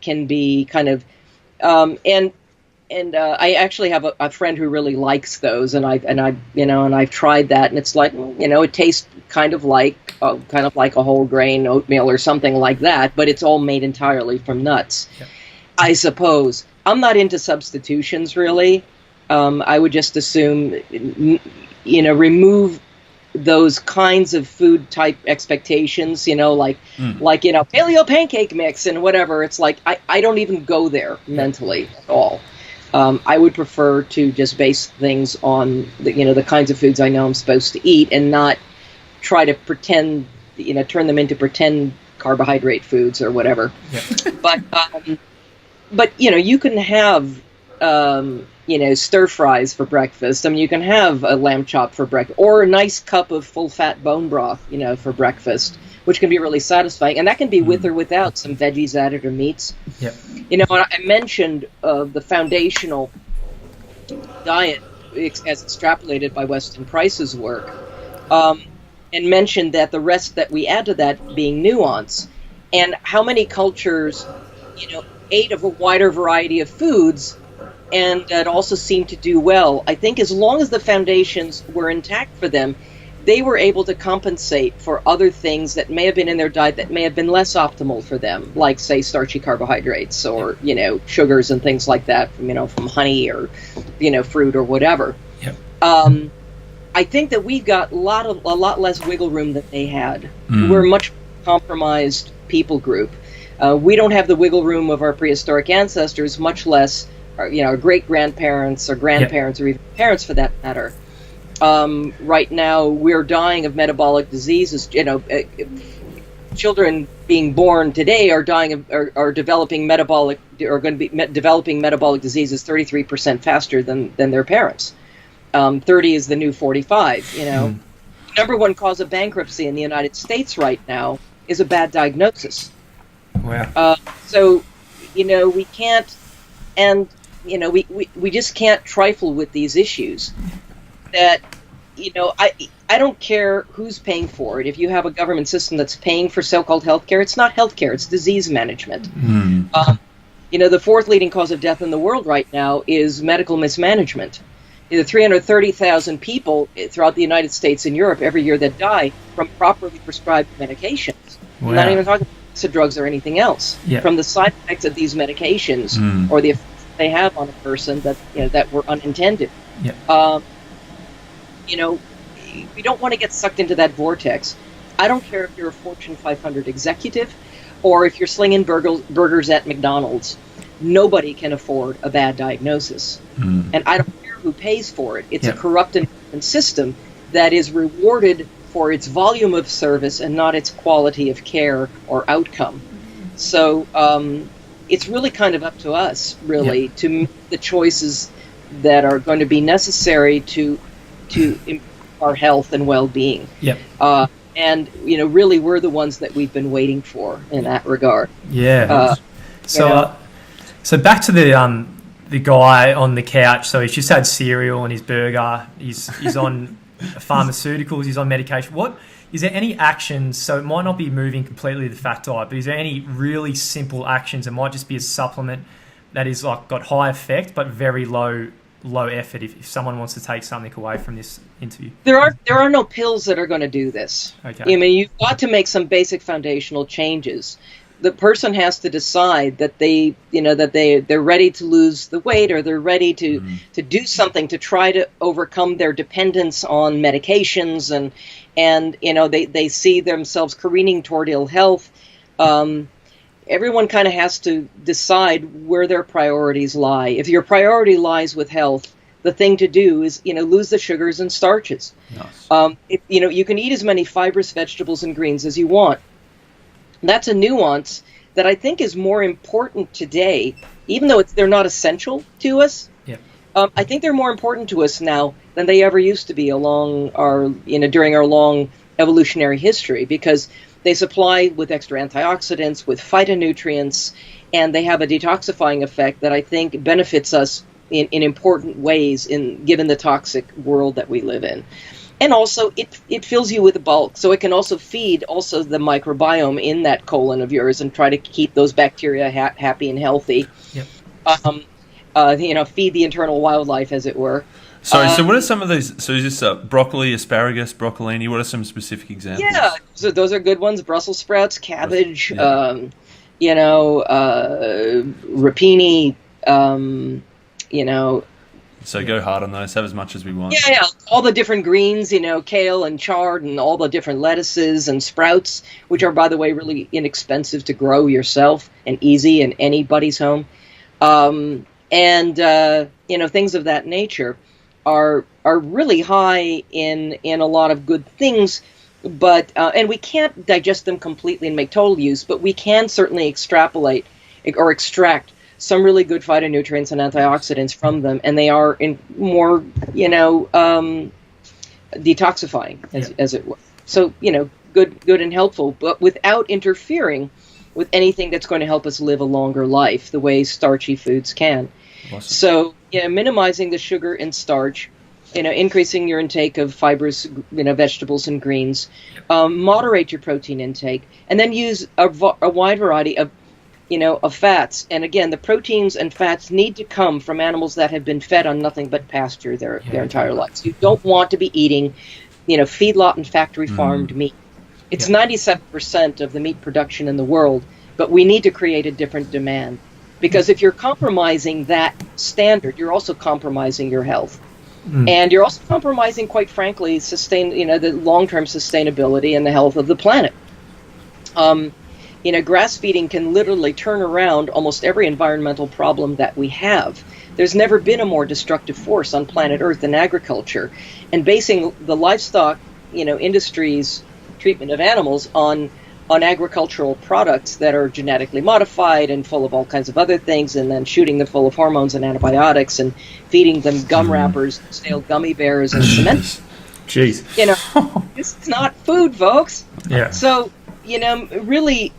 can be kind of I actually have a friend who really likes those, and I've tried that, and it's like, it tastes kind of like a whole grain oatmeal or something like that, but it's all made entirely from nuts. Yeah. I suppose. I'm not into substitutions, really. I would just assume, remove those kinds of food type expectations, like paleo pancake mix and whatever. It's like, I don't even go there mentally at all. I would prefer to just base things on the kinds of foods I know I'm supposed to eat, and not try to pretend, turn them into pretend carbohydrate foods or whatever. Yeah. But you can have stir fries for breakfast. I mean, you can have a lamb chop for breakfast, or a nice cup of full fat bone broth, for breakfast, which can be really satisfying, and that can be with or without some veggies added or meats. Yeah. I mentioned the foundational diet as extrapolated by Weston Price's work, and mentioned that the rest that we add to that being nuance, and how many cultures, ate of a wider variety of foods and that also seemed to do well. I think as long as the foundations were intact for them, they were able to compensate for other things that may have been in their diet that may have been less optimal for them, like, say, starchy carbohydrates or, sugars and things like that from honey or, fruit or whatever. Yep. I think that we've got a lot less wiggle room than they had. We're a much compromised people group. We don't have the wiggle room of our prehistoric ancestors, much less our great-grandparents or grandparents or even parents for that matter. Right now, we're dying of metabolic diseases. Children being born today are developing metabolic diseases 33% faster than their parents. 30 is the new 45. Number one cause of bankruptcy in the United States right now is a bad diagnosis. Wow. So, we can't, and we just can't trifle with these issues. That, I don't care who's paying for it. If you have a government system that's paying for so-called healthcare, it's not healthcare, it's disease management. The fourth leading cause of death in the world right now is medical mismanagement. 330,000 people throughout the United States and Europe every year that die from properly prescribed medications. Wow. I'm not even talking about drugs or anything else. Yeah. From the side effects of these medications or the effects they have on a person that were unintended. Yeah. We don't want to get sucked into that vortex. I don't care if you're a Fortune 500 executive or if you're slinging burgers at McDonald's. Nobody can afford a bad diagnosis. And I don't care who pays for it. It's a corrupt system that is rewarded for its volume of service and not its quality of care or outcome. So it's really kind of up to us, really, to make the choices that are going to be necessary to improve our health and well-being. Yep. And really, we're the ones that we've been waiting for in that regard. Yeah. So back to the guy on the couch. So he's just had cereal and his burger. He's on pharmaceuticals. He's on medication. Is there any actions? So it might not be moving completely the fat diet, but is there any really simple actions? It might just be a supplement that is got high effect but very low effort. If someone wants to take something away from this interview, there are no pills that are going to do this. Okay. You've got to make some basic foundational changes. The person has to decide that they're ready to lose the weight, or they're ready to do something to try to overcome their dependence on medications, and they see themselves careening toward ill health. Everyone kind of has to decide where their priorities lie. If your priority lies with health, the thing to do is lose the sugars and starches. Nice. You can eat as many fibrous vegetables and greens as you want. That's a nuance that I think is more important today, even though they're not essential to us. Yeah. I think they're more important to us now than they ever used to be during our long evolutionary history, because they supply with extra antioxidants, with phytonutrients, and they have a detoxifying effect that I think benefits us in important ways given the toxic world that we live in. And also, it fills you with bulk, so it can also feed the microbiome in that colon of yours and try to keep those bacteria happy and healthy. Yep. Feed the internal wildlife, as it were. Sorry, so what are some of these? So is this broccoli, asparagus, broccolini? What are some specific examples? Yeah, so those are good ones. Brussels sprouts, cabbage, rapini, So go hard on those. Have as much as we want. Yeah. All the different greens, kale and chard and all the different lettuces and sprouts, which are, by the way, really inexpensive to grow yourself and easy in anybody's home. And things of that nature are really high in a lot of good things, but and we can't digest them completely and make total use, but we can certainly extrapolate or extract some really good phytonutrients and antioxidants from them, and they are in more, detoxifying, as it were. So, good and helpful, but without interfering with anything that's going to help us live a longer life, the way starchy foods can. Awesome. So, minimizing the sugar and starch, increasing your intake of fibrous, vegetables and greens, moderate your protein intake, and then use a wide variety of of fats. And again, the proteins and fats need to come from animals that have been fed on nothing but pasture their entire lives. You don't want to be eating, feedlot and factory farmed meat. It's 97% of the meat production in the world, but we need to create a different demand. Because if you're compromising that standard, you're also compromising your health. And you're also compromising, quite frankly, the long-term sustainability and the health of the planet. Grass feeding can literally turn around almost every environmental problem that we have. There's never been a more destructive force on planet Earth than agriculture. And basing the livestock, industry's treatment of animals on agricultural products that are genetically modified and full of all kinds of other things, and then shooting them full of hormones and antibiotics and feeding them gum wrappers, stale gummy bears, and cement. Jeez. This is not food, folks. Yeah. So, really,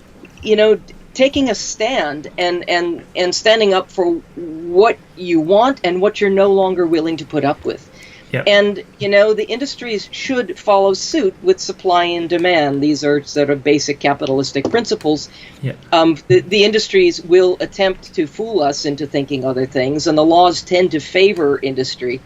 taking a stand and standing up for what you want and what you're no longer willing to put up with. Yep. And, the industries should follow suit with supply and demand. These are sort of basic capitalistic principles. Yep. The industries will attempt to fool us into thinking other things, and the laws tend to favor industry.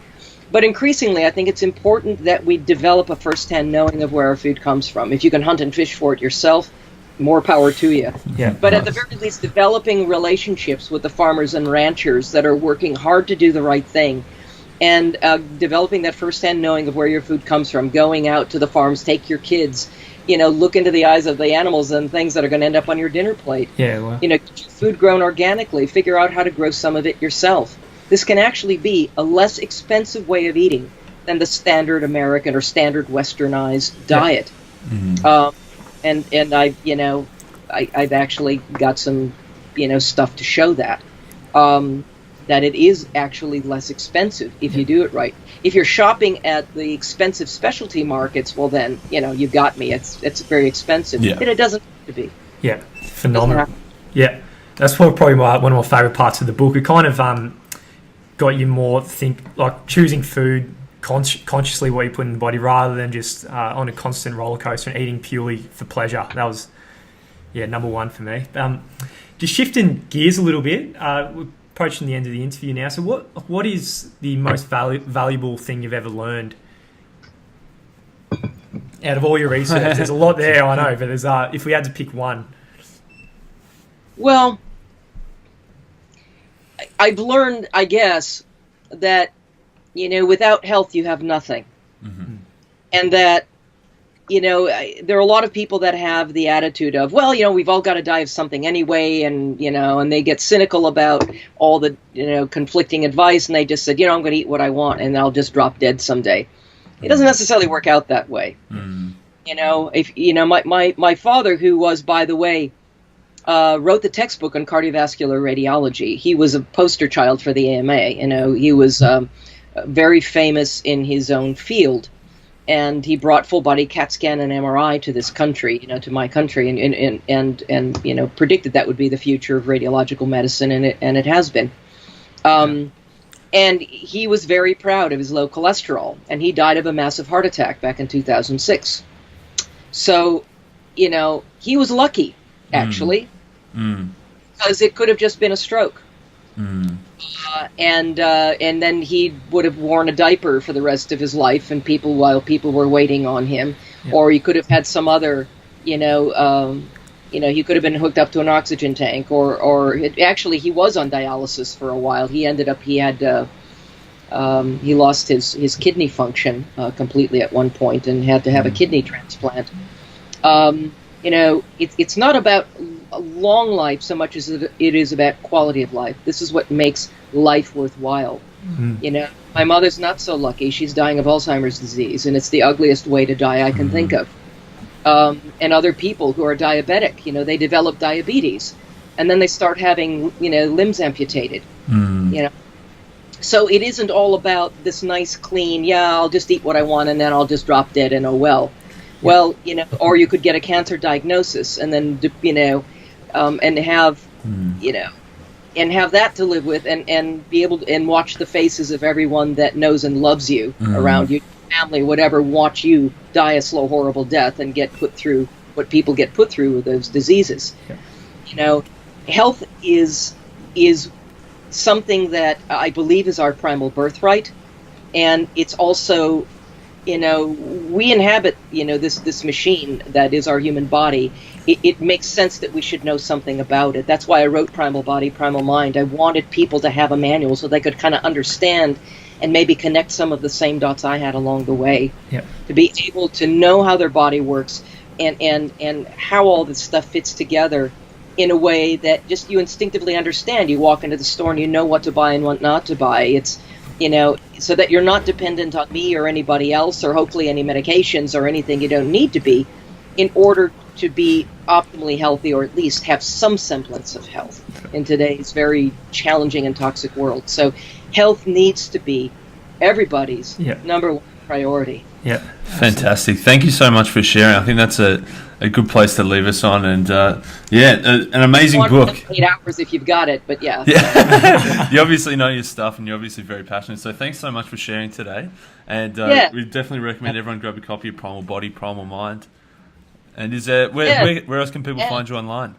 But increasingly, I think it's important that we develop a first-hand knowing of where our food comes from. If you can hunt and fish for it yourself, more power to you. Yeah. But at the very least, developing relationships with the farmers and ranchers that are working hard to do the right thing, and developing that first-hand knowing of where your food comes from, going out to the farms, take your kids, look into the eyes of the animals and things that are going to end up on your dinner plate. Yeah, well. Get your food grown organically, figure out how to grow some of it yourself. This can actually be a less expensive way of eating than the standard American or standard Westernized diet. And I've actually got some, stuff to show that. That it is actually less expensive if you do it right. If you're shopping at the expensive specialty markets, well then, you got me. It's very expensive. Yeah. But it doesn't have to be. Yeah, phenomenal. Yeah, that's probably one of my favourite parts of the book. It kind of got you more choosing food consciously what you put in the body rather than just on a constant roller coaster and eating purely for pleasure. That was, number one for me. Just shifting gears a little bit, we're approaching the end of the interview now. So what is the most valuable thing you've ever learned out of all your research? There's a lot there, I know, but there's if we had to pick one. Well, I've learned, I guess, that, without health, you have nothing. Mm-hmm. And that, there are a lot of people that have the attitude of, well, we've all got to die of something anyway. And, and they get cynical about all the, conflicting advice. And they just said, I'm going to eat what I want and I'll just drop dead someday. It doesn't necessarily work out that way. Mm-hmm. If, my father, who was, by the way, wrote the textbook on cardiovascular radiology. He was a poster child for the AMA. He was very famous in his own field, and he brought full body CAT scan and MRI to this country, to my country, and predicted that would be the future of radiological medicine, and it has been. And he was very proud of his low cholesterol, and he died of a massive heart attack back in 2006. So, he was lucky, actually. Because it could have just been a stroke, and then he would have worn a diaper for the rest of his life, and while people were waiting on him, or he could have had some other, he could have been hooked up to an oxygen tank, or he was on dialysis for a while. He lost his kidney function completely at one point, and had to have a kidney transplant. It's not about a long life so much as it is about quality of life. This is what makes life worthwhile. Mm-hmm. My mother's not so lucky. She's dying of Alzheimer's disease, and it's the ugliest way to die I can think of. And other people who are diabetic, they develop diabetes, and then they start having, limbs amputated. So it isn't all about this nice, clean, I'll just eat what I want and then I'll just drop dead and oh well. Well, or you could get a cancer diagnosis and then, and have, and have that to live with, and be able to, and watch the faces of everyone that knows and loves you around you, family, whatever, watch you die a slow, horrible death and get put through what people get put through with those diseases. health is something that I believe is our primal birthright, and it's also, we inhabit, this machine that is our human body. It makes sense that we should know something about it. That's why I wrote Primal Body, Primal Mind. I wanted people to have a manual so they could kind of understand and maybe connect some of the same dots I had along the way. Yep. To be able to know how their body works and how all this stuff fits together in a way that just you instinctively understand. You walk into the store and you know what to buy and what not to buy. It's, so that you're not dependent on me or anybody else or hopefully any medications or anything you don't need to be in order to be optimally healthy, or at least have some semblance of health in today's very challenging and toxic world. So health needs to be everybody's number one priority. Yeah, fantastic. Thank you so much for sharing. I think that's a good place to leave us on. And an amazing book. 8 hours if you've got it, but yeah. You obviously know your stuff, and you're obviously very passionate. So thanks so much for sharing today. And we definitely recommend everyone grab a copy of Primal Body, Primal Mind. And where else can people find you online?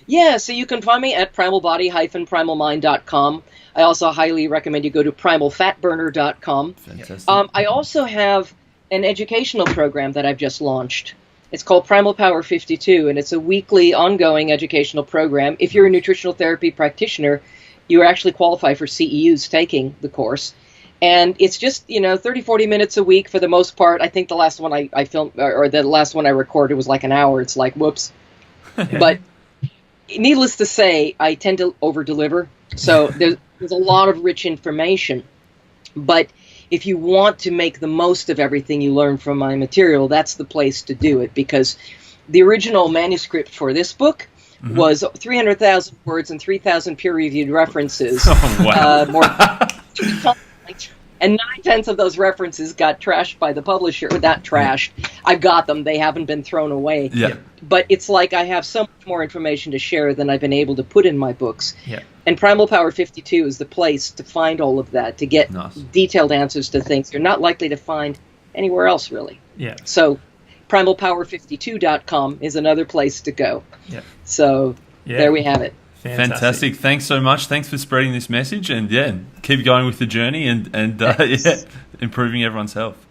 Yeah, so you can find me at primalbody-primalmind.com. I also highly recommend you go to primalfatburner.com. Fantastic. I also have an educational program that I've just launched. It's called Primal Power 52, and it's a weekly ongoing educational program. If you're a nutritional therapy practitioner, you actually qualify for CEUs taking the course. And it's just, 30, 40 minutes a week for the most part. I think the last one I filmed, or the last one I recorded was like an hour. It's like, whoops. But needless to say, I tend to over-deliver. So there's a lot of rich information. But if you want to make the most of everything you learn from my material, that's the place to do it. Because the original manuscript for this book was 300,000 words and 3,000 peer-reviewed references. Oh, wow. And 9/10 of those references got trashed by the publisher. Not trashed. I got them. They haven't been thrown away. Yeah. But it's like I have so much more information to share than I've been able to put in my books. Yeah. And Primal Power 52 is the place to find all of that, to get detailed answers to things you're not likely to find anywhere else, really. Yeah. So primalpower52.com is another place to go. Yeah. So there we have it. Fantastic. Thanks so much. Thanks for spreading this message, and keep going with the journey and improving everyone's health.